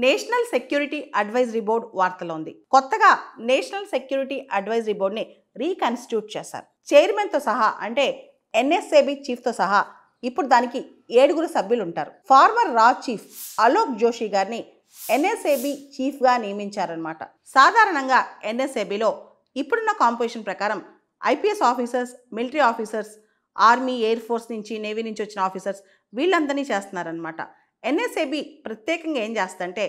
National security advisory board వార్తలో ఉంది. కొత్తగా నేషనల్ సెక్యూరిటీ అడ్వైజరీ బోర్డ్ని రీకన్స్టిట్యూట్ చేశారు. చైర్మన్తో సహా అంటే ఎన్ఎస్ఏబి చీఫ్తో సహా ఇప్పుడు దానికి 7 సభ్యులు ఉంటారు. ఫార్మర్ రా చీఫ్ అలోక్ జోషి గారిని ఎన్ఎస్ఏబి చీఫ్గా నియమించారనమాట. సాధారణంగా ఎన్ఎస్ఏబిలో ఇప్పుడున్న కాంపోజిషన్ ప్రకారం IPS officers, military officers, army, air force నుంచి, నేవీ నుంచి వచ్చిన ఆఫీసర్స్ వీళ్ళందరినీ చేస్తున్నారనమాట. ఎన్ఎస్ఏబి ప్రత్యేకంగా ఏం చేస్తుందంటే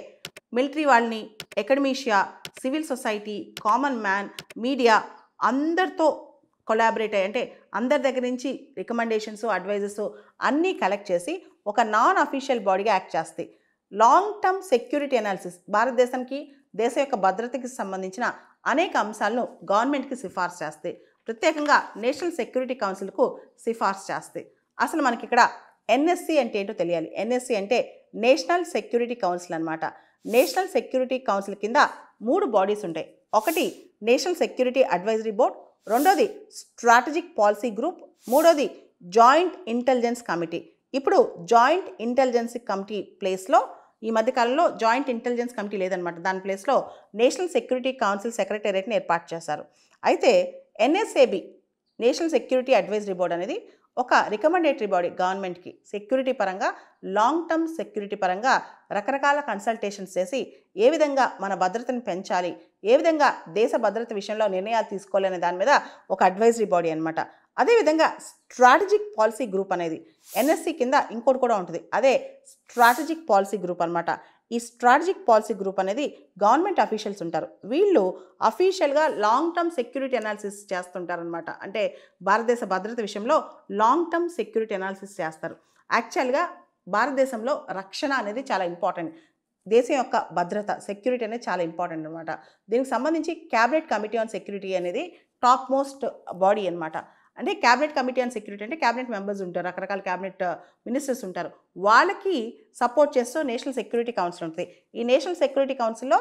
మిలిటరీ వాళ్ళని, అకాడమీషియా, civil society, common man, media అందరితో కొలాబరేట్ అయ్యి అంటే అందరి దగ్గర నుంచి రికమెండేషన్స్, అడ్వైజెస్ అన్నీ కలెక్ట్ చేసి ఒక నాన్ అఫీషియల్ బాడీగా యాక్ట్ చేస్తాయి. లాంగ్ టర్మ్ సెక్యూరిటీ అనాలిసిస్, భారతదేశానికి దేశం యొక్క భద్రతకి సంబంధించిన అనేక అంశాలను గవర్నమెంట్కి సిఫార్సు చేస్తాయి. ప్రత్యేకంగా నేషనల్ సెక్యూరిటీ కౌన్సిల్కు సిఫార్సు చేస్తాయి. అసలు మనకి ఇక్కడ ఎన్ఎస్సి అంటే ఏంటో తెలియాలి. ఎన్ఎస్సి అంటే నేషనల్ సెక్యూరిటీ కౌన్సిల్ అనమాట. నేషనల్ సెక్యూరిటీ కౌన్సిల్ కింద 3 బాడీస్ ఉంటాయి. ఒకటి నేషనల్ సెక్యూరిటీ అడ్వైజరీ బోర్డ్, రెండోది స్ట్రాటజిక్ పాలసీ గ్రూప్, మూడోది జాయింట్ ఇంటెలిజెన్స్ కమిటీ. ఇప్పుడు జాయింట్ ఇంటెలిజెన్స్ కమిటీ ప్లేస్లో ఈ మధ్యకాలంలో జాయింట్ ఇంటెలిజెన్స్ కమిటీ లేదనమాట. దాని ప్లేస్లో నేషనల్ సెక్యూరిటీ కౌన్సిల్ సెక్రటేరియట్ని ఏర్పాటు చేశారు. అయితే ఎన్ఎస్ఏబి నేషనల్ సెక్యూరిటీ అడ్వైజరీ బోర్డ్ అనేది ఒక రికమెండేటరీ బాడీ గవర్నమెంట్కి సెక్యూరిటీ పరంగా, లాంగ్ టర్మ్ సెక్యూరిటీ పరంగా రకరకాల కన్సల్టేషన్స్ చేసి ఏ విధంగా మన భద్రతను పెంచాలి, ఏ విధంగా దేశ భద్రత విషయంలో నిర్ణయాలు తీసుకోవాలనే దాని మీద ఒక అడ్వైజరీ బాడీ అనమాట. అదేవిధంగా స్ట్రాటజిక్ పాలసీ గ్రూప్ అనేది ఎన్ఎస్సి కింద ఇంకోటి కూడా ఉంటుంది. అదే స్ట్రాటజిక్ పాలసీ గ్రూప్ అనమాట. ఈ స్ట్రాటజిక్ పాలసీ గ్రూప్ అనేది గవర్నమెంట్ అఫీషియల్స్ ఉంటారు. వీళ్ళు అఫీషియల్గా లాంగ్ టర్మ్ సెక్యూరిటీ అనాలిసిస్ చేస్తుంటారనమాట. అంటే భారతదేశ భద్రత విషయంలో లాంగ్ టర్మ్ సెక్యూరిటీ అనాలిసిస్ చేస్తారు. యాక్చువల్గా భారతదేశంలో రక్షణ అనేది చాలా ఇంపార్టెంట్. దేశం యొక్క భద్రత, సెక్యూరిటీ అనేది చాలా ఇంపార్టెంట్ అనమాట. దీనికి సంబంధించి క్యాబినెట్ కమిటీ ఆన్ సెక్యూరిటీ అనేది టాప్ మోస్ట్ బాడీ అనమాట. అంటే క్యాబినెట్ కమిటీ ఆన్ సెక్యూరిటీ అంటే క్యాబినెట్ మెంబర్స్ ఉంటారు, రకరకాల క్యాబినెట్ మినిస్టర్స్ ఉంటారు. వాళ్ళకి సపోర్ట్ చేస్తూ నేషనల్ సెక్యూరిటీ కౌన్సిల్ ఉంటుంది. ఈ నేషనల్ సెక్యూరిటీ కౌన్సిల్లో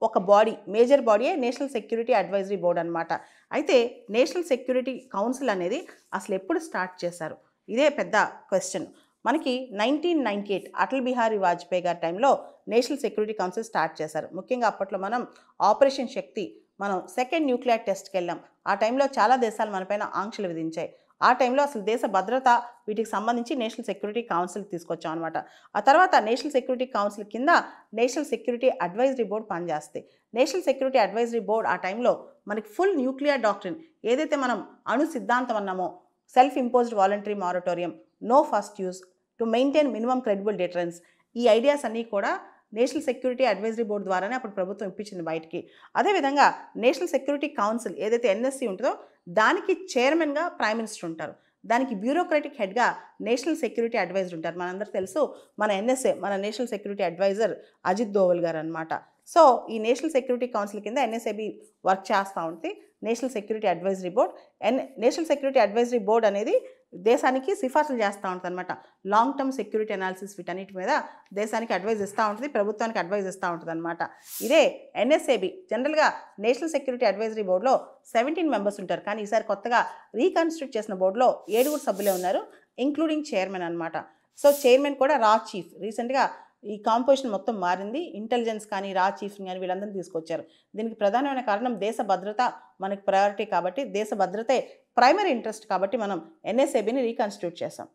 ఒక బాడీ, మేజర్ బాడీయే నేషనల్ సెక్యూరిటీ అడ్వైజరీ బోర్డ్ అనమాట. అయితే నేషనల్ సెక్యూరిటీ కౌన్సిల్ అనేది అసలు ఎప్పుడు స్టార్ట్ చేశారు? ఇదే పెద్ద క్వశ్చన్. మనకి 1998 అటల్ బిహారీ వాజ్పేయి గారి టైంలో నేషనల్ సెక్యూరిటీ కౌన్సిల్ స్టార్ట్ చేశారు. ముఖ్యంగా అప్పట్లో మనం ఆపరేషన్ శక్తి, మనం సెకండ్ న్యూక్లియర్ టెస్ట్కి వెళ్ళాం. ఆ టైంలో చాలా దేశాలు మనపైన ఆంక్షలు విధించాయి. ఆ టైంలో అసలు దేశ భద్రత వీటికి సంబంధించి నేషనల్ సెక్యూరిటీ కౌన్సిల్ తీసుకొచ్చాం అనమాట. ఆ తర్వాత నేషనల్ సెక్యూరిటీ కౌన్సిల్ కింద నేషనల్ సెక్యూరిటీ అడ్వైజరీ బోర్డ్ పనిచేస్తాయి. నేషనల్ సెక్యూరిటీ అడ్వైజరీ బోర్డ్ ఆ టైంలో మనకి ఫుల్ న్యూక్లియర్ డాక్ట్రిన్, ఏదైతే మనం అణు సిద్ధాంతం అన్నామో, self imposed voluntary moratorium, no first use, to maintain minimum credible deterrence, ఈ ఐడియాస్ అన్నీ కూడా నేషనల్ సెక్యూరిటీ అడ్వైజరీ బోర్డు ద్వారానే అప్పుడు ప్రభుత్వం ఇప్పించింది బయటికి. అదేవిధంగా నేషనల్ సెక్యూరిటీ కౌన్సిల్ ఏదైతే ఎన్ఎస్సి ఉంటుందో దానికి చైర్మన్గా ప్రైమ్ మినిస్టర్ ఉంటారు. దానికి బ్యూరోక్రాటిక్ హెడ్గా నేషనల్ సెక్యూరిటీ అడ్వైజర్ ఉంటారు. మనందరికీ తెలుసు మన ఎన్ఎస్ఏ, మన national security advisor Ajit Doval garu అనమాట. సో ఈ నేషనల్ సెక్యూరిటీ కౌన్సిల్ కింద ఎన్ఎస్ఏబి వర్క్ చేస్తూ ఉంటుంది. National security advisory board, national security advisory board అనేది దేశానికి సిఫార్సులు చేస్తూ ఉంటుంది అనమాట. లాంగ్ టర్మ్ సెక్యూరిటీ అనాలిసిస్ వీటన్నిటి మీద దేశానికి అడ్వైజ్ ఇస్తూ ఉంటుంది, ప్రభుత్వానికి అడ్వైజ్ ఇస్తూ ఉంటుంది అనమాట. ఇదే ఎన్ఎస్ఏబి. జనరల్గా నేషనల్ సెక్యూరిటీ అడ్వైజరీ బోర్డులో 17 మెంబర్స్ ఉంటారు. కానీ ఈసారి కొత్తగా రీకన్స్టిట్యూట్ చేసిన బోర్డులో 7 సభ్యులే ఉన్నారు, ఇంక్లూడింగ్ చైర్మన్ అనమాట. సో చైర్మన్ కూడా రా చీఫ్. రీసెంట్గా ఈ కాంపోజిషన్ మొత్తం మారింది. ఇంటెలిజెన్స్ కానీ, రా చీఫ్ కానీ వీళ్ళందరినీ తీసుకొచ్చారు. దీనికి ప్రధానమైన కారణం దేశ భద్రత మనకి ప్రయారిటీ కాబట్టి, దేశ భద్రతే ప్రైమరీ ఇంట్రెస్ట్ కాబట్టి మనం ఎన్ఎస్ఏబిని రీకన్స్టిట్యూట్ చేసాం.